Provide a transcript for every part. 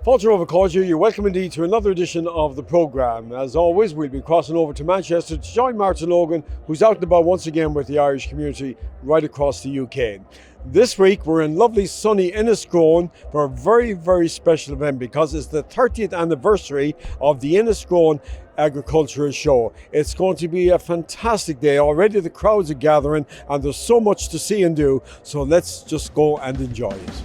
Fáilte over Cordial, you're welcome indeed to another edition of the programme. As always, we'll be crossing over to Manchester to join Martin Logan, who's out and about once again with the Irish community right across the UK. This week, we're in lovely sunny Enniscrone for a very, very special event because it's the 30th anniversary of the Enniscrone Agricultural Show. It's going to be a fantastic day. Already the crowds are gathering and there's so much to see and do, so let's just go and enjoy it.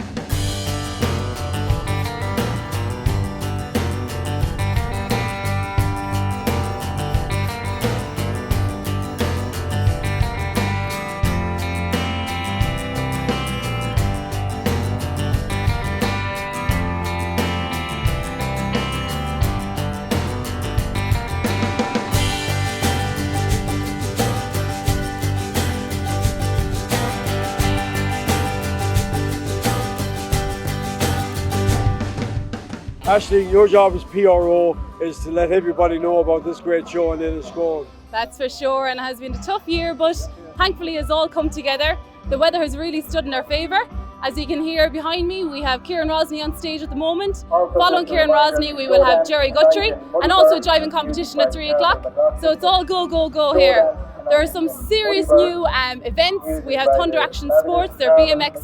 Ashley, your job as PRO is to let everybody know about this great show in Enniscrone. That's for sure, and it has been a tough year, but thankfully it's all come together. The weather has really stood in our favour. As you can hear behind me, we have Kieran Rosney on stage at the moment. Following Kieran Rosney, we will have Jerry Guthrie and also a driving competition at 3 o'clock. So it's all go, go, go here. There are some serious new events. We have Thunder Action Sports, they're BMX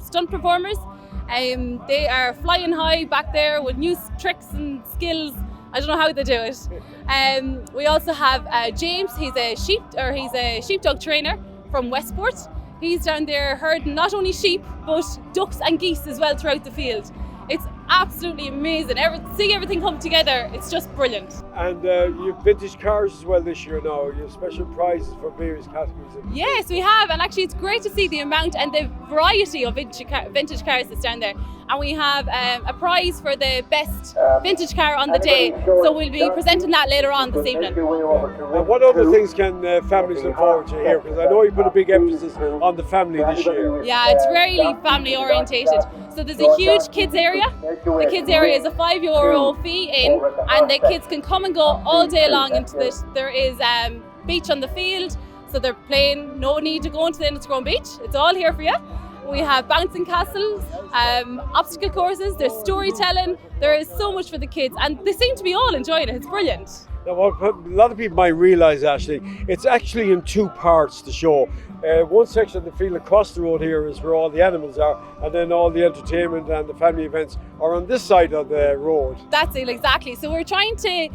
stunt performers. They are flying high back there with new tricks and skills. I don't know how they do it. We also have James. He's a sheepdog trainer from Westport. He's down there herding not only sheep but ducks and geese as well throughout the field. It's absolutely amazing. Seeing everything come together, it's just brilliant. And you have vintage cars as well this year now. You have special prizes for various categories. Yes, we have, and actually it's great to see the amount and the variety of vintage cars that's down there. And we have a prize for the best vintage car on the day, so we'll be presenting that later on this evening. And what other things can families look forward to here? Because I know you put a big emphasis on the family this year. Yeah, it's really family orientated. So there's a huge kids area. The kids area is a €5 fee in, and the kids can come and go all day long into this. There is beach on the field, so they're playing. No need to go into the Enniscrone beach. It's all here for you. We have bouncing castles, obstacle courses, there's storytelling. There is so much for the kids, and they seem to be all enjoying it. It's brilliant. Now, what a lot of people might realise, Ashley, it's actually in two parts, the show. One section of the field across the road here is where all the animals are, and then all the entertainment and the family events are on this side of the road. That's it, exactly. So we're trying to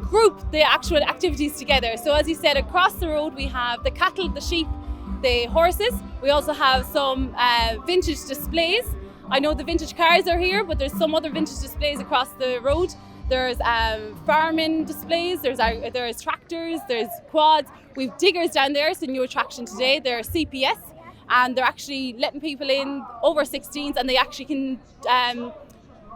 group the actual activities together. So as you said, across the road we have the cattle, the sheep, the horses. We also have some vintage displays. I know the vintage cars are here, but there's some other vintage displays across the road. There's farming displays, there's tractors, there's quads. We've diggers down there, it's a new attraction today. They're CPS, and they're actually letting people in over 16s, and they actually can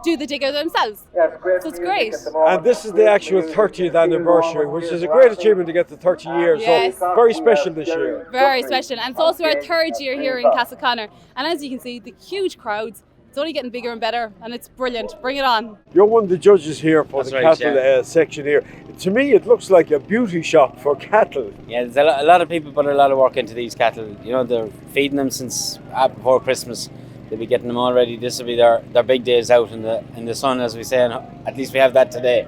do the digger themselves. So it's great. And this is the actual 30th anniversary, which is a great achievement to get to 30 years. Yes. So very special this year. Very special, and it's also our third year here in Castleconnor. And as you can see, the huge crowds. It's only getting bigger and better, and it's brilliant. Bring it on. You're one of the judges here for That's the right, cattle section here. To me, it looks like a beauty shop for cattle. Yeah, there's a lot of people put a lot of work into these cattle. You know, they're feeding them since before Christmas. They'll be getting them all ready. This will be their big days out in the sun, as we say, and at least we have that today.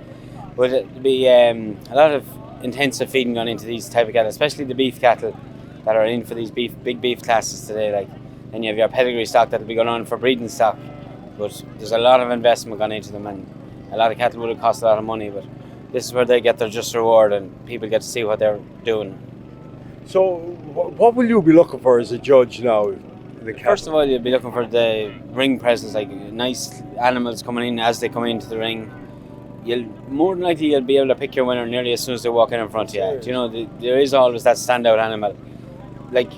But it'll be a lot of intensive feeding going into these type of cattle, especially the beef cattle that are in for these big beef classes today. Like, then you have your pedigree stock that'll be going on for breeding stock. But there's a lot of investment gone into them, and a lot of cattle would have cost a lot of money. But this is where they get their just reward, and people get to see what they're doing. So, what will you be looking for as a judge now? First of all, you'll be looking for the ring presence, like nice animals coming in as they come into the ring. More than likely you'll be able to pick your winner nearly as soon as they walk in front of you. Sure. You know, there is always that standout animal. Like,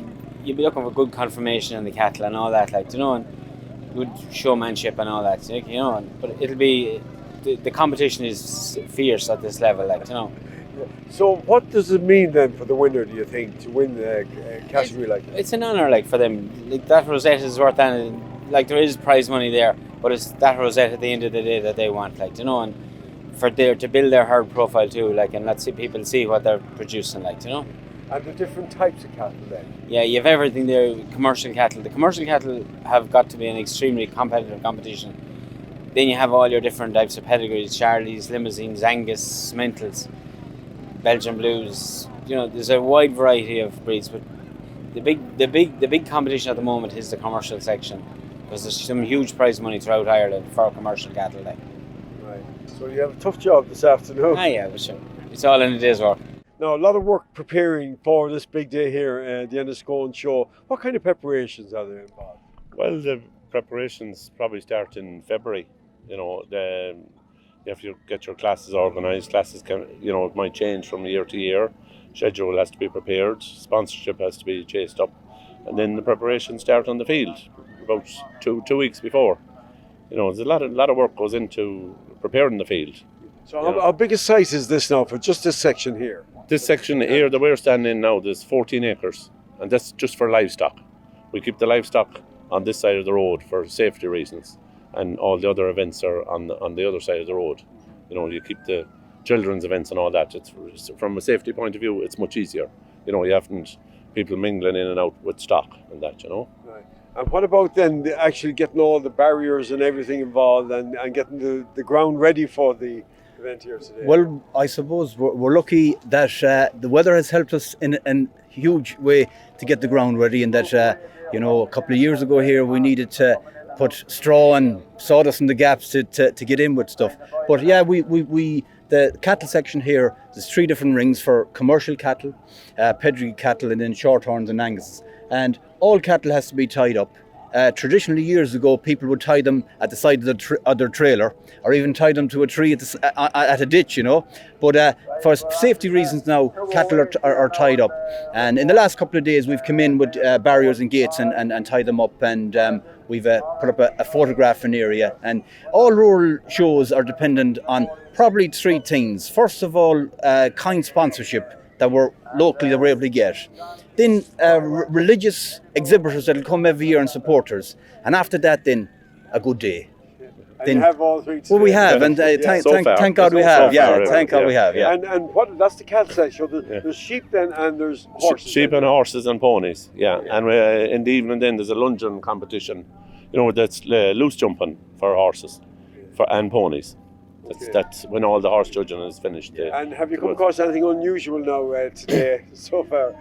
you'll be looking for good confirmation in the cattle and all that, like, you know, and good showmanship and all that, you know. But it'll be the competition is fierce at this level, like, you know. So what does it mean then for the winner, do you think, to win a category like that? It's an honour, like, for them. Like, that rosette is worth anything. Like, there is prize money there, but it's that rosette at the end of the day that they want, like, you know, and to build their herd profile too, like, and let people see what they're producing, like, you know. And the different types of cattle then? Yeah, you have everything there. Commercial cattle. The commercial cattle have got to be an extremely competitive competition. then you have all your different types of pedigrees: Charlies, Limousines, Angus, Mentals, Belgian Blues. You know, there's a wide variety of breeds, but the big competition at the moment is the commercial section, because there's some huge prize money throughout Ireland for commercial cattle. Like. Right. So you have a tough job this afternoon. Yeah, but sure. It's all in a day's work. Now, a lot of work preparing for this big day here at the Enniscrone show. What kind of preparations are there involved? Well, the preparations probably start in February. You know, you have to get your classes organised. Classes can, it might change from year to year. Schedule has to be prepared. Sponsorship has to be chased up, and then the preparations start on the field about two weeks before. There's a lot of work goes into preparing the field. So how big a site is this now for just this section here? This section here that we're standing in now, there's 14 acres, and that's just for livestock. We keep the livestock on this side of the road for safety reasons, and all the other events are on the other side of the road. You keep the children's events and all that. It's from a safety point of view, it's much easier. You haven't people mingling in and out with stock and that. Right. And what about then actually getting all the barriers and everything involved, and getting the ground ready for the event here today? Well, I suppose we're lucky that the weather has helped us in a huge way to get the ground ready, and that a couple of years ago here we needed to put straw and sawdust in the gaps to get in with stuff. But yeah, we the cattle section here, there's 3 different rings for commercial cattle, pedigree cattle, and then shorthorns and Angus. And all cattle has to be tied up. Traditionally, years ago, people would tie them at the side of their trailer, or even tie them to a tree at a ditch, But for safety reasons now, cattle are tied up. And in the last couple of days, we've come in with barriers and gates and tied them up, and we've put up a photographing area. And all rural shows are dependent on probably 3 things. First of all, kind sponsorship that we're able to get. Then religious exhibitors that'll come every year and supporters. And after that, then a good day. And then, you have all 3 today. Well, we have, and thank God we have. Thank God we have. Yeah. And what? That's the cattle section. So there's sheep then, and there's horses. Sheep and horses and ponies. Yeah. And in the evening then there's a lunging competition. That's loose jumping for horses, and ponies. That's when all the horse judging is finished. And have you come across anything unusual now today so far?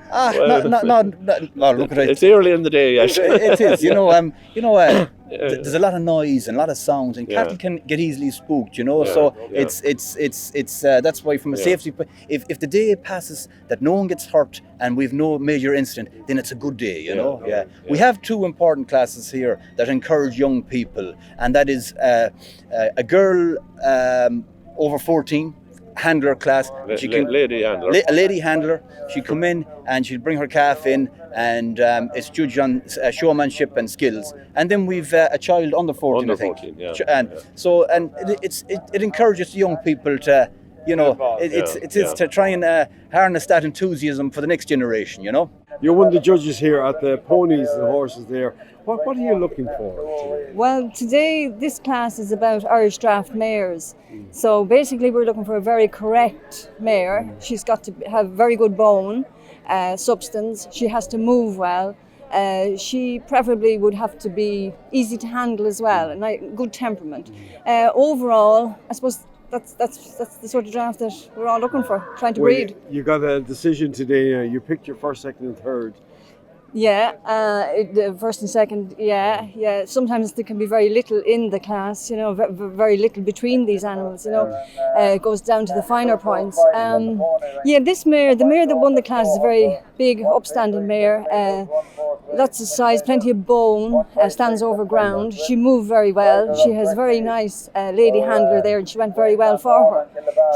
No, look at it. It's early in the day. Yes. It is. There's a lot of noise and a lot of sounds, and cattle can get easily spooked. So it's that's why from a safety, if the day passes that no one gets hurt and we've no major incident, then it's a good day. We have 2 important classes here that encourage young people, and that is a girl over 14 handler class. Lady handler. A lady handler. She'd come in and she'd bring her calf in, and it's judged on showmanship and skills. And then we've a child under 14, I think. 14, yeah. And it encourages young people to, to try and harness that enthusiasm for the next generation. You're one of the judges here at the ponies and horses there. What are you looking for today? Well, today this class is about Irish draft mares. So basically we're looking for a very correct mare. She's got to have very good bone, substance. She has to move well. She preferably would have to be easy to handle as well, and good temperament. Overall, I suppose that's the sort of draft that we're all looking for, trying to breed. You got a decision today. You picked your first, second, and third. Yeah, the first and second. Yeah. Sometimes there can be very little in the class. Very little between these animals. It goes down to the finer points. This mare, the mare that won the class, is a very big, upstanding mare. Lots of size, plenty of bone, stands over ground. She moved very well. She has a very nice lady handler there, and she went very well for her.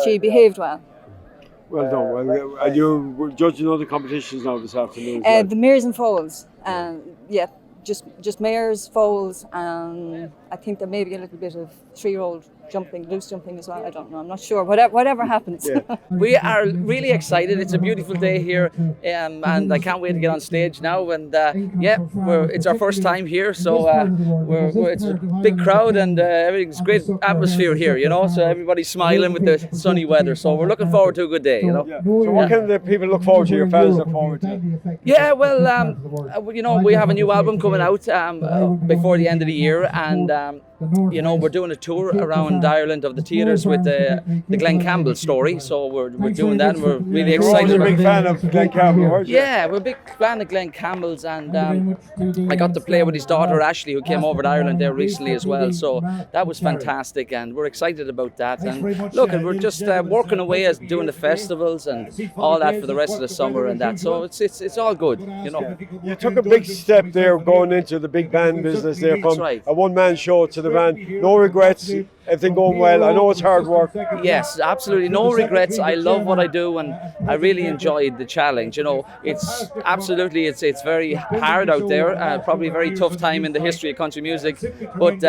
She behaved well. Well done. Well, and you're judging other competitions now this afternoon. The mares and foals. Just mares, foals. I think there may be a little bit of 3-year-old jumping, loose jumping as well. I don't know. I'm not sure. Whatever happens. Yeah. We are really excited. It's a beautiful day here, and I can't wait to get on stage now. And it's our first time here, so it's a big crowd, and everything's great atmosphere here. So everybody's smiling with the sunny weather. So we're looking forward to a good day. Yeah. So what can the people look forward to? Your fans look forward to? Yeah, well, we have a new album coming out before the end of the year, and you know, we're doing a tour around Ireland of the theatres with the Glen Campbell story. So we're doing that, and we're really You're always excited a about big it. fan of Glen Campbell, aren't you? Yeah, we're a big fan of Glen Campbell's, and I got to play with his daughter Ashley, who came over to Ireland there recently as well. So that was fantastic, and we're excited about that. And look, and we're just working away as doing the festivals and all that for the rest of the summer and that. So it's all good, you know. You took a big step there going into the big band business there, from right. a one-man show to the band. No regrets, everything going well. I know it's hard work. Yes, absolutely. No regrets. I love what I do, and I really enjoyed the challenge. You know, it's absolutely, it's very hard out there. Probably a very tough time in the history of country music. But,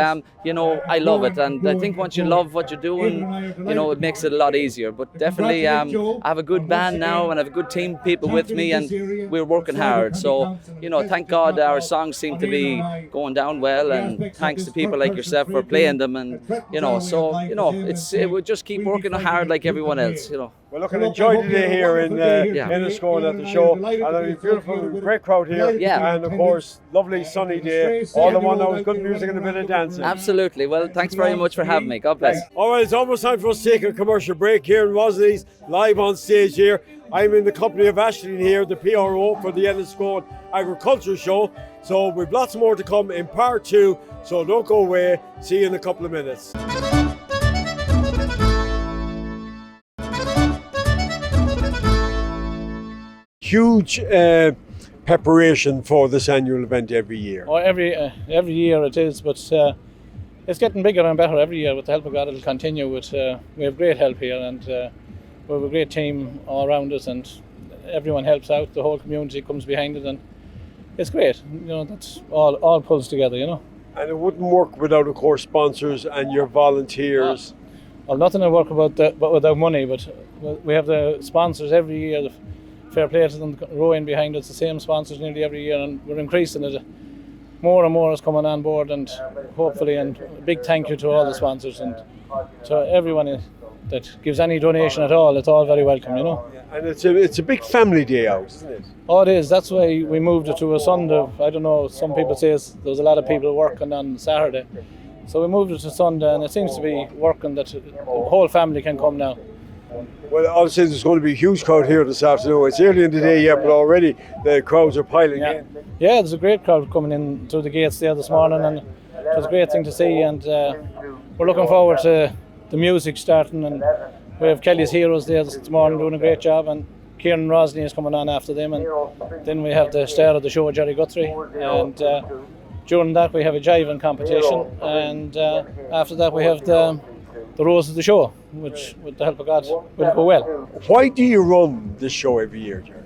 you know, I love it. And I think once you love what you're doing, you know, it makes it a lot easier. But definitely, I have a good band now, and I have a good team of people with me, and we're working hard. So, you know, thank God our songs seem to be going down well, and thanks to people like yourself for playing them. And, you know, so, you know, it would just keep working hard like everyone else, you know. Well, look, I enjoyed the day here in Enniscrone at the show. And a beautiful, great crowd here. Yeah. And of course, lovely sunny day. All the one hours, good music and a bit of dancing. Absolutely. Well, thanks very much for having me. God bless. All right, it's almost time for us to take a commercial break here in Rosalie's, live on stage here. I'm in the company of Aisling here, the PRO for the Enniscrone Agriculture Show. So we've lots more to come in part 2. So don't go away. See you in a couple of minutes. Huge preparation for this annual event every year. Oh, every year it is, but it's getting bigger and better every year. With the help of God, it'll continue. We have great help here, and we have a great team all around us, and everyone helps out. The whole community comes behind it, and it's great. You know, that's all pulls together. You know. And it wouldn't work without, of course, sponsors and your volunteers. Well, nothing will work without money, but we have the sponsors every year. Fair play to them rowing behind us, the same sponsors nearly every year, and we're increasing it. More and more is coming on board, and hopefully, and a big thank you to all the sponsors and to everyone that gives any donation at all. It's all very welcome, you know. And it's a big family day out, isn't it? Oh, it is. That's why we moved it to a Sunday. I don't know, some people say there's a lot of people working on Saturday. So we moved it to Sunday, and it seems to be working that the whole family can come now. Well, obviously there's going to be a huge crowd here this afternoon. It's early in the day yet, but already the crowds are piling in. Yeah, there's a great crowd coming in through the gates there this morning, and it was a great thing to see, and we're looking forward to the music starting, and we have Kelly's Heroes there this morning doing a great job, and Kieran Rosley is coming on after them, and then we have the star of the show, Jerry Guthrie, and during that we have a jiving competition, and after that we have the Rose of the Show, which, with the help of God, will go well. Why do you run this show every year, Jerry?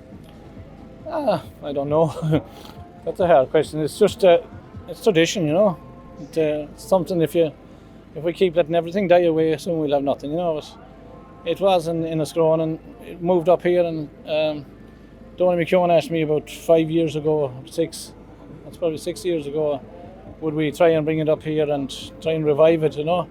I don't know. That's a hard question. It's just it's tradition, you know. It's something if we keep letting everything die away, soon we'll have nothing, you know. It was in Enniscrone, and it moved up here, and Donnie McKeown asked me about 5 years ago, that's probably 6 years ago, would we try and bring it up here and try and revive it, you know.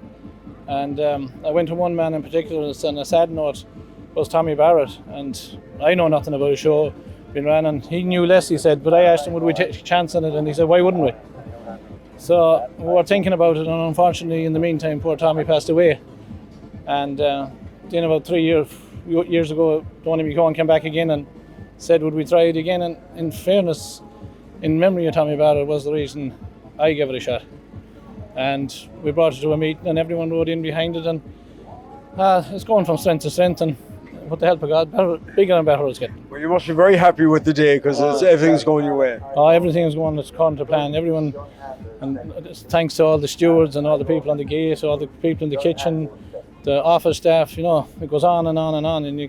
And I went to one man in particular, and a sad note was Tommy Barrett, and I know nothing about his show, been ran, and he knew less, he said, but I asked him would we take a chance on it, and he said why wouldn't we? So we were thinking about it, and unfortunately in the meantime poor Tommy passed away, and then about 3 years ago Donnie McKeown came back again and said would we try it again, and in fairness, in memory of Tommy Barrett was the reason I gave it a shot. And we brought it to a meeting, and everyone rode in behind it, and it's going from strength to strength, and with the help of God, bigger and better it's getting. Well, you must be very happy with the day because everything's going your way. Everything is going according to plan. Everyone, and thanks to all the stewards and all the people on the gate, all the people in the kitchen, the office staff, you know, it goes on and on and on, and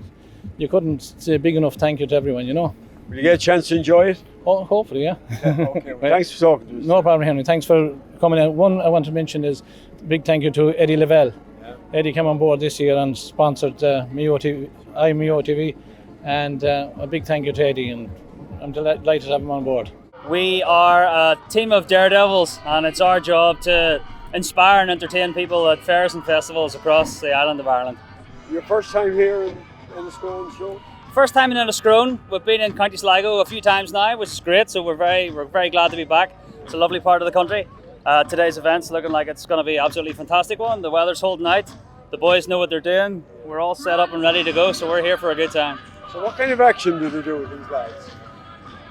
you couldn't say big enough thank you to everyone, you know. Will you get a chance to enjoy it? Oh, hopefully, yeah. Okay, well, thanks for talking to us. No problem, Henry. Thanks for coming in. One I want to mention is a big thank you to Eddie Lavelle. Yeah. Eddie came on board this year and sponsored Mayo TV, and a big thank you to Eddie, and I'm delighted to have him on board. We are a team of daredevils, and it's our job to inspire and entertain people at fairs and festivals across the island of Ireland. Your first time here in the Enniscrone show? First time in Enniscrone. We've been in County Sligo a few times now, which is great, so we're very glad to be back. It's a lovely part of the country. Today's event's looking like it's going to be an absolutely fantastic one. The weather's holding out. The boys know what they're doing. We're all set up and ready to go, so we're here for a good time. So what kind of action do they do with these lads?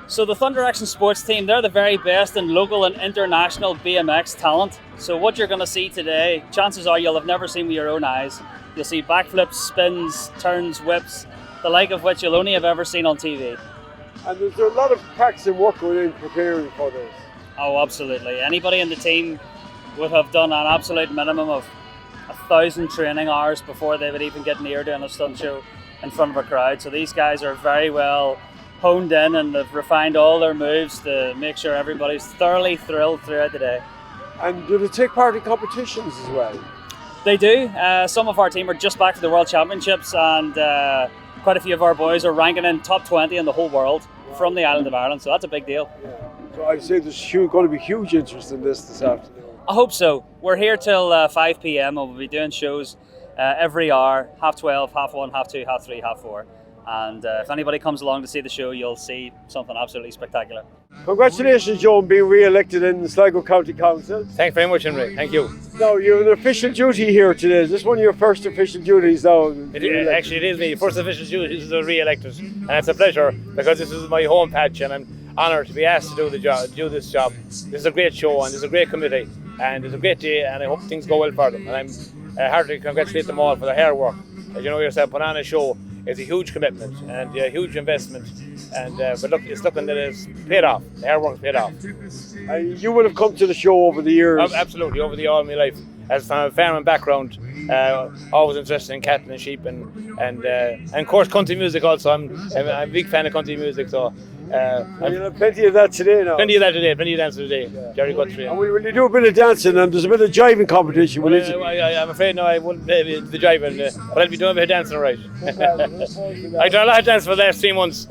So the Thunder Action Sports team, they're the very best in local and international BMX talent. So what you're going to see today, chances are you'll have never seen with your own eyes. You'll see backflips, spins, turns, whips, the like of which you'll only have ever seen on TV. And there's a lot of practice and work going in preparing for this. Oh, absolutely. Anybody in the team would have done an absolute minimum of 1,000 training hours before they would even get near doing a stunt show in front of a crowd. So these guys are very well honed in and they've refined all their moves to make sure everybody's thoroughly thrilled throughout the day. And do they take part in competitions as well? They do. Some of our team are just back from the World Championships, and quite a few of our boys are ranking in top 20 in the whole world from the island of Ireland, so that's a big deal. So I'd say there's going to be huge interest in this afternoon. I hope so. We're here till 5 p.m. and we'll be doing shows every hour, 12:30, 1:30, 2:30, 3:30, 4:30. And if anybody comes along to see the show, you'll see something absolutely spectacular. Congratulations, Joe, on being re-elected in the Sligo County Council. Thanks very much, Henry. Thank you. Now, you have an official duty here today. Is this one of your first official duties now? Actually, it is me. First official duty is to re-elected. And it's a pleasure because this is my home patch and I'm honoured to be asked to do do this job. This is a great show and this is a great committee and it's a great day and I hope things go well for them. And I'm heartily congratulate them all for their hard work. As you know yourself, putting on a show is a huge commitment and a huge investment, and but look, it's looking that it's paid off. The hard work's paid off. You will have come to the show over the years. Absolutely, over all my life. As from a farming background, always interested in cattle and sheep, and of course country music also. I'm a big fan of country music, so. You have plenty of that today now. Plenty of dancing today. Very good today. And will you do a bit of dancing and there's a bit of jiving competition? I'm afraid no, I wouldn't be the driving, but I'll be doing a bit of dancing, all right. I've done a lot of dance for the last 3 months.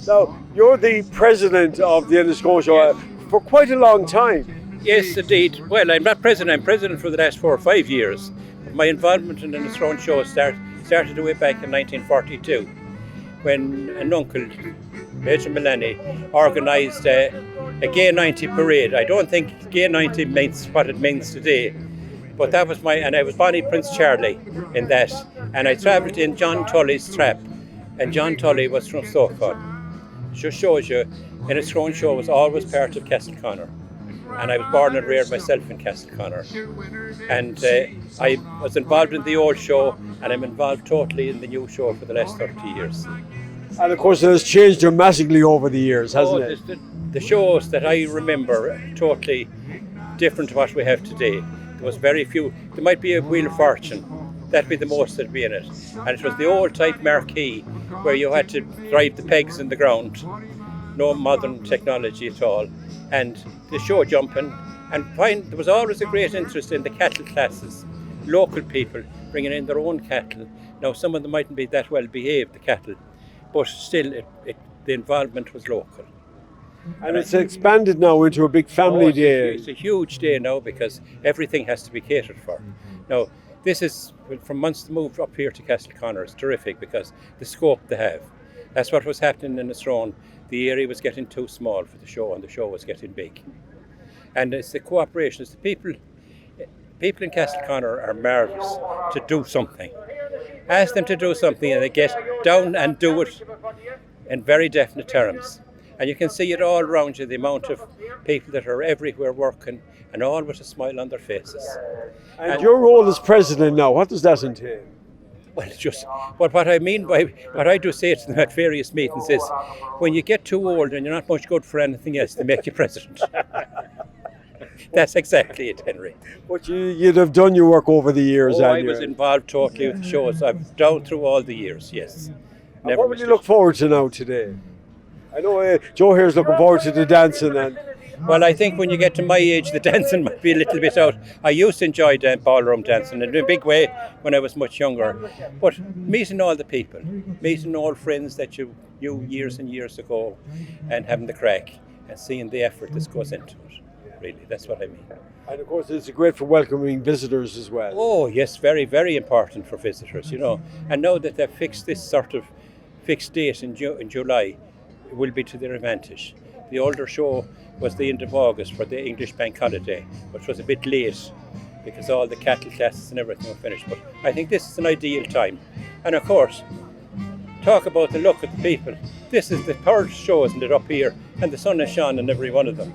Now, you're the president of the Enniscrone show for quite a long time. Yes, indeed. Well, I'm not president. I'm president for the last 4 or 5 years. My involvement in the Enniscrone show started way back in 1942. When an uncle, Major Mullaney, organised a Gay 90 parade. I don't think Gay 90 means what it means today, but that was and I was Bonnie Prince Charlie in that, and I travelled in John Tully's trap, and John Tully was from Stockholm. Just shows you, Enniscrone show was always part of Castleconnor, and I was born and reared myself in Castleconnor, and I was involved in the old show, and I'm involved totally in the new show for the last 30 years. And of course it has changed dramatically over the years, hasn't it? The shows that I remember are totally different to what we have today. There was very few. There might be a Wheel of Fortune. That'd be the most that'd be in it. And it was the old type marquee where you had to drive the pegs in the ground. No modern technology at all. And the show jumping. And there was always a great interest in the cattle classes. Local people bringing in their own cattle. Now some of them mightn't be that well behaved, the cattle. But still, the involvement was local. And it's expanded now into a big family day. It's a huge day now because everything has to be catered for. Now, this is, from months to move up here to Castleconnor, it's terrific because the scope they have. That's what was happening in Enniscrone. The area was getting too small for the show and the show was getting big. And it's the cooperation, it's the people in Castleconnor are marvellous to do something. Ask them to do something and they get down and do it in very definite terms. And you can see it all around you, the amount of people that are everywhere working and all with a smile on their faces. And your role as president now, what does that entail? Well, it's just what I mean by what I do say to them at various meetings is when you get too old and you're not much good for anything else, they make you president. That's exactly it, Henry. But you'd have done your work over the years. I was involved totally with the shows. I've down through all the years, yes. And what would you look forward to now today? I know Joe here's looking forward to the dancing. Well, I think when you get to my age, the dancing might be a little bit out. I used to enjoy ballroom dancing in a big way when I was much younger. But meeting all the people, meeting old friends that you knew years and years ago and having the crack and seeing the effort that goes into it. Really, that's what I mean. And of course it's great for welcoming visitors as well. Oh yes, very, very important for visitors, you know. And now that they've fixed this sort of fixed date in July, it will be to their advantage. The older show was the end of August for the English bank holiday, which was a bit late because all the cattle classes and everything were finished. But I think this is an ideal time. And of course, talk about the luck of the people. This is the third show, isn't it, up here? And the sun has shone on every one of them.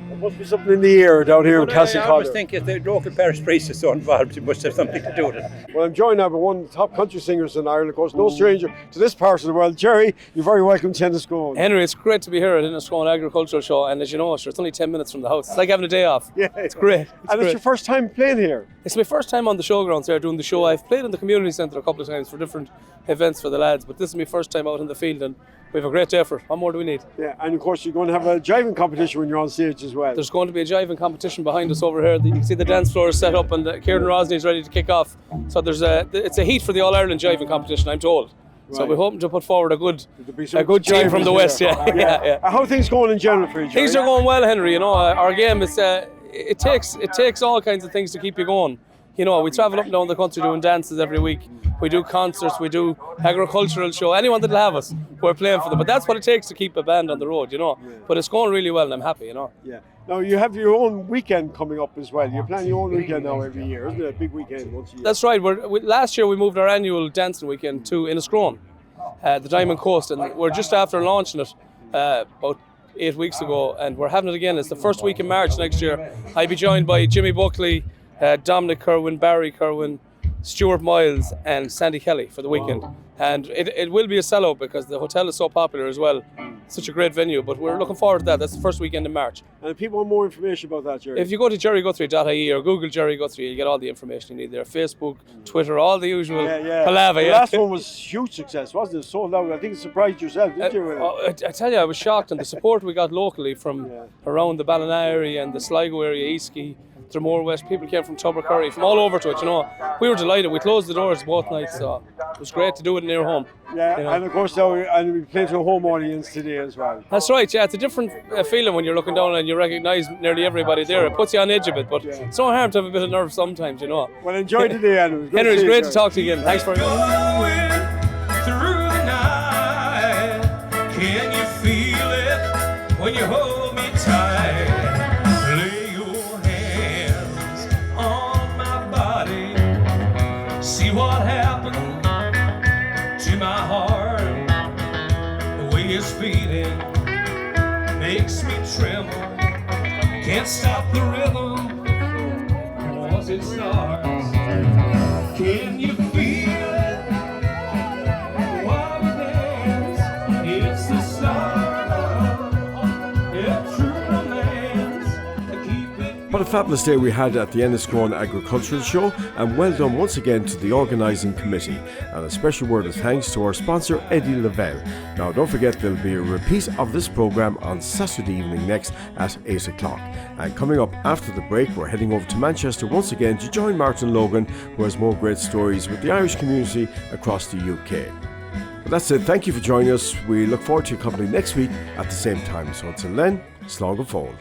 There must be something in the air down here in Castle I always think if the local parish priest is so involved, he must have something to do with it. Well, I'm joined now by one of the top country singers in Ireland, of course, no stranger to this part of the world. Jerry, you're very welcome to Enniscrone. Henry, it's great to be here at Enniscrone Agricultural Show, and as you know, it's only 10 minutes from the house. It's like having a day off. Yeah, it's great. It's your first time playing here? It's my first time on the showgrounds there doing the show. I've played in the community centre a couple of times for different events for the lads, but this is my first time out in the field, and we have a great day for it. What more do we need? Yeah, and of course you're going to have a jiving competition when you're on stage as well. There's going to be a jiving competition behind us over here. You can see the dance floor is set up, and Kieran Rosney is ready to kick off. So it's a heat for the All-Ireland jiving competition, I'm told. Right. So we're hoping to put forward a good team from the West. Yeah. How are things going in general for you, Jerry? Things are going well, Henry. You know, our game is it takes all kinds of things to keep you going. You know, we travel up and down the country doing dances every week. We do concerts, we do agricultural show. Anyone that'll have us, we're playing for them. But that's what it takes to keep a band on the road, you know. Yeah. But it's going really well and I'm happy, you know. Yeah. Now, you have your own weekend coming up as well. You're planning your own weekend now every year, isn't it? A big weekend once a year. That's right. Last year we moved our annual dancing weekend to Enniscrone, the Diamond Coast. And we're just after launching it about 8 weeks ago. And we're having it again. It's the first week in March next year. I'll be joined by Jimmy Buckley, Dominic Kerwin, Barry Kerwin, Stuart Miles and Sandy Kelly for the weekend. And it will be a sellout because the hotel is so popular as well. Such a great venue, but we're looking forward to that. That's the first weekend in March. And if people want more information about that, Jerry? If you go to jerryguthrie.ie or Google Jerry Guthrie, you get all the information you need there. Facebook, Twitter, all the usual palaver. The last one was huge success, wasn't it? Sold out. I think it surprised yourself, didn't you? I tell you, I was shocked, and the support we got locally from around the Ballina area and the Sligo area, Eastkey, Dromore West, people came from Tubbercurry, from all over to it, you know. We were delighted. We closed the doors both nights, so it was great to do it near home. Yeah, you know. And of course now we played to a home audience today as well. That's right, yeah. It's a different feeling when you're looking down and you recognise nearly everybody there. It puts you on edge a bit, but it's no harm to have a bit of nerve sometimes, you know. Well, enjoy today, Andrew. Henry, it's great to talk to you again. Thanks very much. Through the night, can you feel it when you hold me tight? See what happened to my heart. The way it's beating makes me tremble. Can't stop the rhythm once it starts. Can you feel it while we dance? It's the start of a true romance. What a fabulous day we had at the Enniscrone Agricultural Show, and well done once again to the organising committee, and a special word of thanks to our sponsor Eddie Lavelle. Now don't forget there'll be a repeat of this programme on Saturday evening next at 8 o'clock. And coming up after the break, we're heading over to Manchester once again to join Martin Logan, who has more great stories with the Irish community across the UK. But that's it, thank you for joining us. We look forward to your company next week at the same time. So until then, slán go fóill.